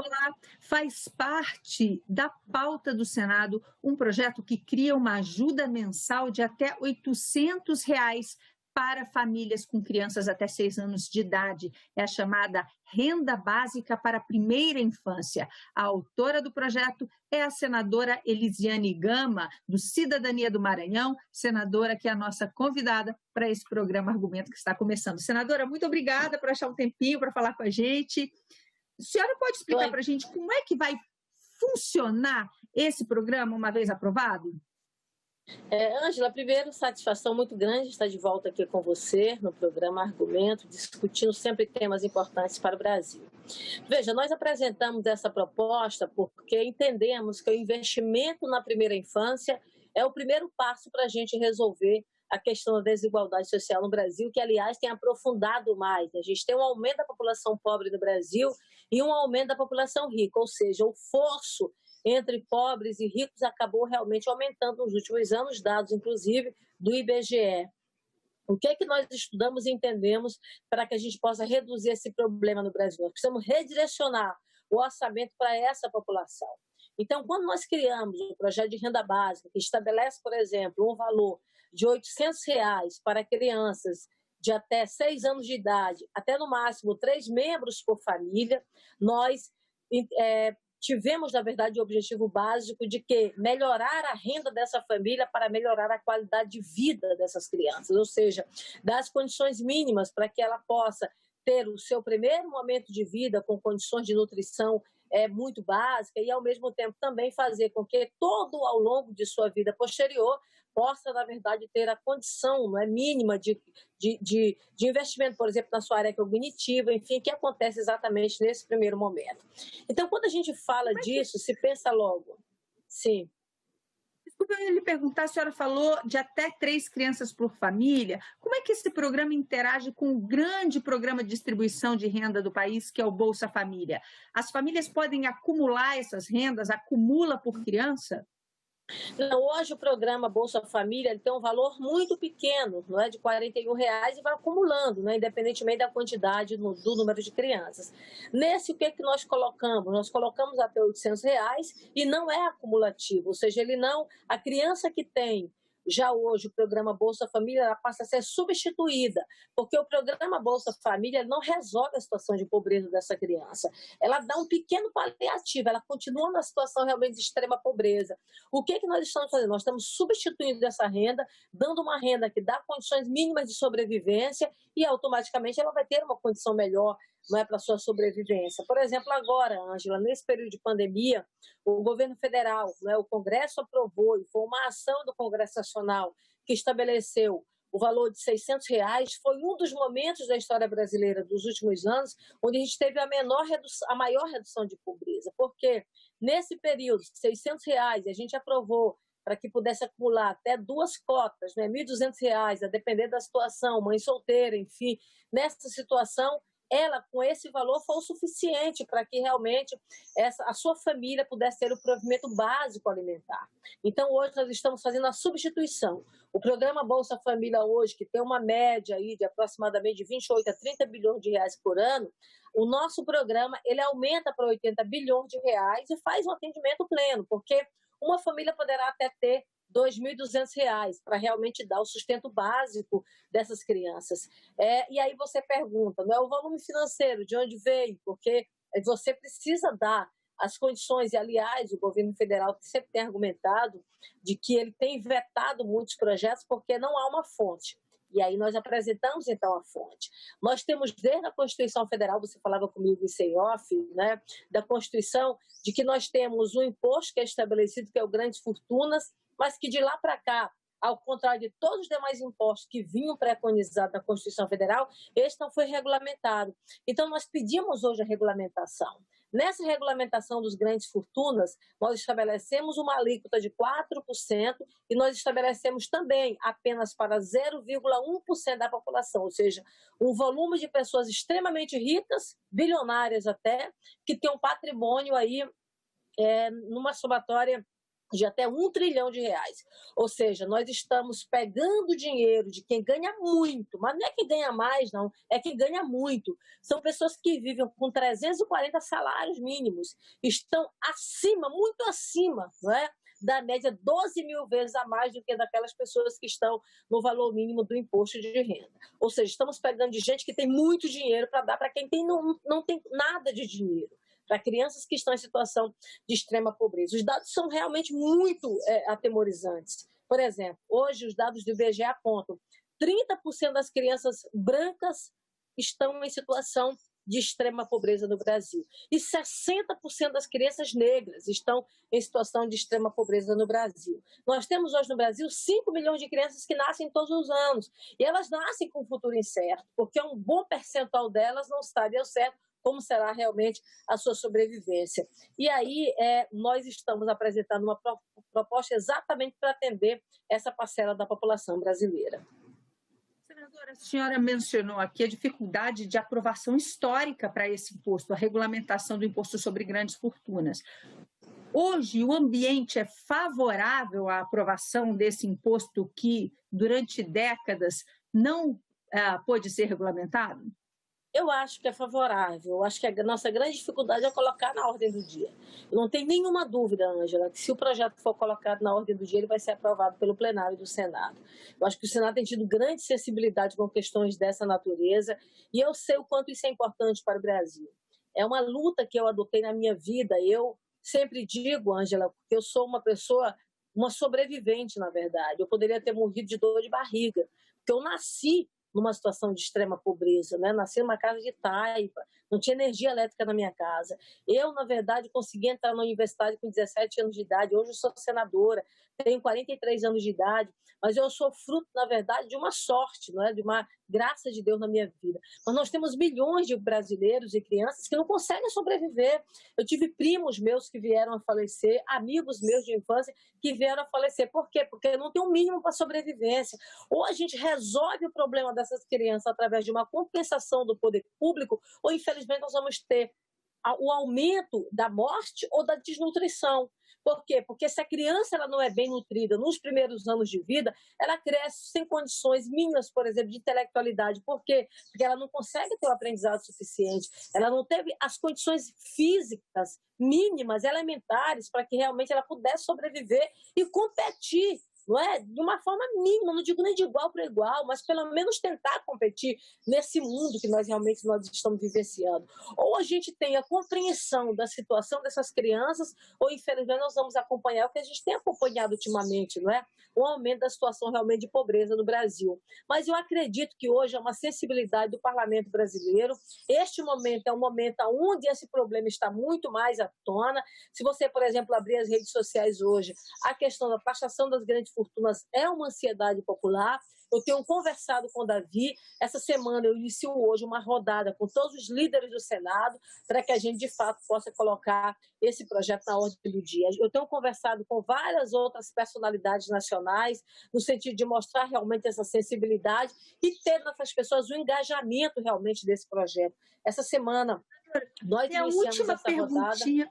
Olá, faz parte da pauta do Senado um projeto que cria uma ajuda mensal de até R$ 800 para famílias com crianças até 6 anos de idade. É a chamada Renda Básica para a Primeira Infância. A autora do projeto é a senadora Elisiane Gama, do Cidadania do Maranhão, senadora que é a nossa convidada para esse programa Argumento que está começando. Senadora, muito obrigada por achar um tempinho para falar com a gente. A senhora pode explicar para a gente como é que vai funcionar esse programa uma vez aprovado? Ângela, primeiro, satisfação muito grande estar de volta aqui com você no programa Argumento, discutindo sempre temas importantes para o Brasil. Veja, nós apresentamos essa proposta porque entendemos que o investimento na primeira infância é o primeiro passo para a gente resolver a questão da desigualdade social no Brasil, que, aliás, tem aprofundado mais. A gente tem um aumento da população pobre no Brasil e um aumento da população rica, ou seja, o fosso entre pobres e ricos acabou realmente aumentando nos últimos anos, dados, inclusive, do IBGE. O que é que nós estudamos e entendemos para que a gente possa reduzir esse problema no Brasil? Nós precisamos redirecionar o orçamento para essa população. Então, quando nós criamos um projeto de renda básica que estabelece, por exemplo, um valor de R$ 800 para crianças de até 6 anos de idade, até no máximo 3 membros por família, nós tivemos, na verdade, o objetivo básico de que melhorar a renda dessa família para melhorar a qualidade de vida dessas crianças, ou seja, dar as condições mínimas para que ela possa ter o seu primeiro momento de vida com condições de nutrição muito básica e, ao mesmo tempo, também fazer com que todo ao longo de sua vida posterior possa, na verdade, ter a condição mínima de investimento, por exemplo, na sua área cognitiva, enfim, que acontece exatamente nesse primeiro momento. Então, quando a gente fala disso, se pensa logo. Sim. Desculpa eu lhe perguntar, a senhora falou de até 3 crianças por família. Como é que esse programa interage com o grande programa de distribuição de renda do país, que é o Bolsa Família? As famílias podem acumular essas rendas, acumula por criança? Não, hoje o programa Bolsa Família ele tem um valor muito pequeno, não é, de R$ 41 e vai acumulando, né, independentemente da quantidade do número de crianças. Nesse, o que é que nós colocamos? Nós colocamos até R$ 800 e não é acumulativo, ou seja, a criança que tem já hoje o programa Bolsa Família ela passa a ser substituída, porque o programa Bolsa Família não resolve a situação de pobreza dessa criança. Ela dá um pequeno paliativo, ela continua na situação realmente de extrema pobreza. O que nós estamos fazendo? Nós estamos substituindo essa renda, dando uma renda que dá condições mínimas de sobrevivência e automaticamente ela vai ter uma condição melhor para a sua sobrevivência. Por exemplo, agora, Ângela, nesse período de pandemia, o governo federal, o Congresso aprovou, e foi uma ação do Congresso Nacional que estabeleceu o valor de R$ 600, foi um dos momentos da história brasileira dos últimos anos onde a gente teve a maior redução de pobreza, porque nesse período, R$ 600, a gente aprovou para que pudesse acumular até 2 cotas, né, R$ 1.200, a depender da situação, mãe solteira, enfim, nessa situação, ela, com esse valor, foi o suficiente para que realmente a sua família pudesse ter o provimento básico alimentar. Então, hoje nós estamos fazendo a substituição. O programa Bolsa Família hoje, que tem uma média aí de aproximadamente de 28 a 30 bilhões de reais por ano, o nosso programa ele aumenta para 80 bilhões de reais e faz um atendimento pleno, porque uma família poderá até ter R$ 2.200 para realmente dar o sustento básico dessas crianças. E aí você pergunta, não é o volume financeiro, de onde veio? Porque você precisa dar as condições, e aliás o governo federal sempre tem argumentado de que ele tem vetado muitos projetos porque não há uma fonte. E aí nós apresentamos, então, a fonte. Nós temos, desde a Constituição Federal, você falava comigo em off, né, da Constituição, de que nós temos um imposto que é estabelecido, que é o Grandes Fortunas, mas que de lá para cá, ao contrário de todos os demais impostos que vinham preconizados na Constituição Federal, este não foi regulamentado. Então, nós pedimos hoje a regulamentação. Nessa regulamentação dos grandes fortunas, nós estabelecemos uma alíquota de 4% e nós estabelecemos também apenas para 0,1% da população, ou seja, um volume de pessoas extremamente ricas, bilionárias até, que tem um patrimônio aí numa somatória de até R$ 1 trilhão. Ou seja, nós estamos pegando dinheiro de quem ganha muito, mas não é quem ganha mais, não, é quem ganha muito. São pessoas que vivem com 340 salários mínimos, estão acima, muito acima, não é? Da média 12 mil vezes a mais do que daquelas pessoas que estão no valor mínimo do imposto de renda. Ou seja, estamos pegando de gente que tem muito dinheiro para dar para quem não tem nada de dinheiro, para crianças que estão em situação de extrema pobreza. Os dados são realmente muito atemorizantes. Por exemplo, hoje os dados do IBGE apontam 30% das crianças brancas estão em situação de extrema pobreza no Brasil. E 60% das crianças negras estão em situação de extrema pobreza no Brasil. Nós temos hoje no Brasil 5 milhões de crianças que nascem todos os anos. E elas nascem com um futuro incerto, porque um bom percentual delas não estaria certo como será realmente a sua sobrevivência. E aí nós estamos apresentando uma proposta exatamente para atender essa parcela da população brasileira. Senadora, a senhora mencionou aqui a dificuldade de aprovação histórica para esse imposto, a regulamentação do imposto sobre grandes fortunas. Hoje, o ambiente é favorável à aprovação desse imposto que, durante décadas, não pôde ser regulamentado? Eu acho que é favorável. Eu acho que a nossa grande dificuldade é colocar na ordem do dia. Eu não tenho nenhuma dúvida, Ângela, que se o projeto for colocado na ordem do dia, ele vai ser aprovado pelo plenário do Senado. Eu acho que o Senado tem tido grande sensibilidade com questões dessa natureza e eu sei o quanto isso é importante para o Brasil. É uma luta que eu adotei na minha vida. Eu sempre digo, Ângela, porque eu sou uma pessoa, uma sobrevivente, na verdade. Eu poderia ter morrido de dor de barriga, porque eu nasci numa situação de extrema pobreza, né? Nasci numa casa de taipa, não tinha energia elétrica na minha casa. Eu, na verdade, consegui entrar na universidade com 17 anos de idade, hoje eu sou senadora, tenho 43 anos de idade, mas eu sou fruto, na verdade, de uma sorte, não é? De uma graça de Deus na minha vida. Mas nós temos milhões de brasileiros e crianças que não conseguem sobreviver. Eu tive primos meus que vieram a falecer, amigos meus de infância que vieram a falecer. Por quê? Porque não tem um mínimo para sobrevivência. Ou a gente resolve o problema dessas crianças através de uma compensação do poder público, ou infelizmente nós vamos ter o aumento da morte ou da desnutrição. Por quê? Porque se a criança ela não é bem nutrida nos primeiros anos de vida, ela cresce sem condições mínimas, por exemplo, de intelectualidade. Por quê? Porque ela não consegue ter o aprendizado suficiente, ela não teve as condições físicas mínimas, elementares, para que realmente ela pudesse sobreviver e competir, não é? De uma forma mínima, não digo nem de igual para igual, mas pelo menos tentar competir nesse mundo que nós estamos vivenciando. Ou a gente tem a compreensão da situação dessas crianças, ou infelizmente nós vamos acompanhar o que a gente tem acompanhado ultimamente, não é? O aumento da situação realmente de pobreza no Brasil. Mas eu acredito que hoje é uma sensibilidade do parlamento brasileiro. Este momento é um momento onde esse problema está muito mais à tona. Se você, por exemplo, abrir as redes sociais hoje, a questão da taxação das grandes fortunas é uma ansiedade popular. Eu tenho conversado com o Davi. Essa semana eu inicio hoje uma rodada com todos os líderes do Senado para que a gente, de fato, possa colocar esse projeto na ordem do dia. Eu tenho conversado com várias outras personalidades nacionais no sentido de mostrar realmente essa sensibilidade e ter nessas pessoas o engajamento realmente desse projeto. Essa semana nós iniciamos essa rodada.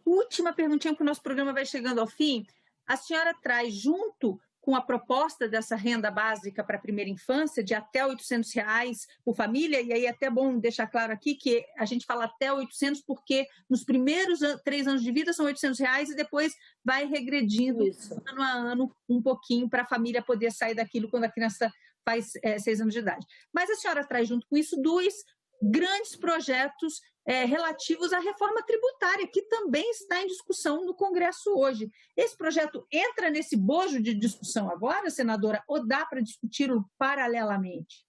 Última perguntinha, porque o nosso programa vai chegando ao fim. A senhora traz, junto com a proposta dessa renda básica para a primeira infância, de até R$ 800 por família, e aí é até bom deixar claro aqui que a gente fala até 800 porque nos primeiros 3 anos de vida são R$ 800 e depois vai regredindo ano a ano um pouquinho para a família poder sair daquilo quando a criança faz 6 anos de idade. Mas a senhora traz junto com isso 2 grandes projetos relativos à reforma tributária, que também está em discussão no Congresso hoje. Esse projeto entra nesse bojo de discussão agora, senadora, ou dá para discuti-lo paralelamente?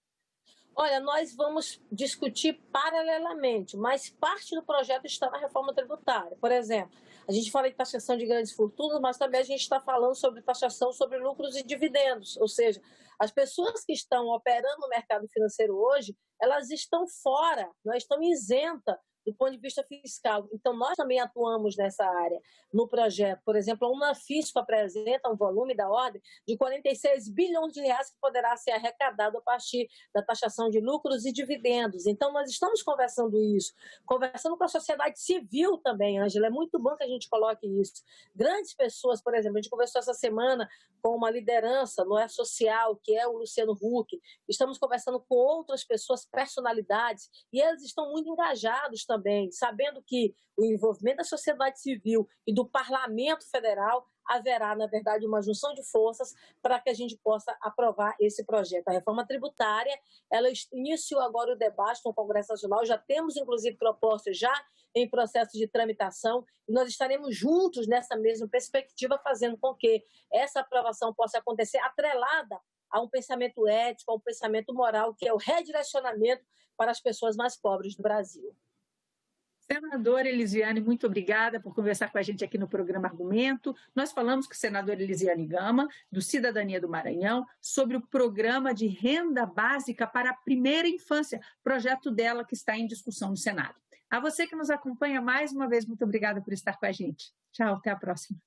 Olha, nós vamos discutir paralelamente, mas parte do projeto está na reforma tributária. Por exemplo, a gente fala de taxação de grandes fortunas, mas também a gente está falando sobre taxação sobre lucros e dividendos, ou seja, as pessoas que estão operando no mercado financeiro hoje, elas estão fora, não estão isentas do ponto de vista fiscal. Então, nós também atuamos nessa área, no projeto. Por exemplo, a Unafisco apresenta um volume da ordem de 46 bilhões de reais que poderá ser arrecadado a partir da taxação de lucros e dividendos. Então, nós estamos conversando isso, conversando com a sociedade civil também, Ângela. É muito bom que a gente coloque isso. Grandes pessoas, por exemplo, a gente conversou essa semana com uma liderança no social, que é o Luciano Huck. Estamos conversando com outras pessoas, personalidades, e eles estão muito engajados também, sabendo que o envolvimento da sociedade civil e do Parlamento Federal haverá, na verdade, uma junção de forças para que a gente possa aprovar esse projeto. A reforma tributária, ela iniciou agora o debate no Congresso Nacional, já temos, inclusive, propostas já em processo de tramitação, e nós estaremos juntos nessa mesma perspectiva, fazendo com que essa aprovação possa acontecer atrelada a um pensamento ético, a um pensamento moral, que é o redirecionamento para as pessoas mais pobres do Brasil. Senadora Elisiane, muito obrigada por conversar com a gente aqui no programa Argumento. Nós falamos com a senadora Elisiane Gama, do Cidadania do Maranhão, sobre o programa de renda básica para a primeira infância, projeto dela que está em discussão no Senado. A você que nos acompanha, mais uma vez, muito obrigada por estar com a gente. Tchau, até a próxima.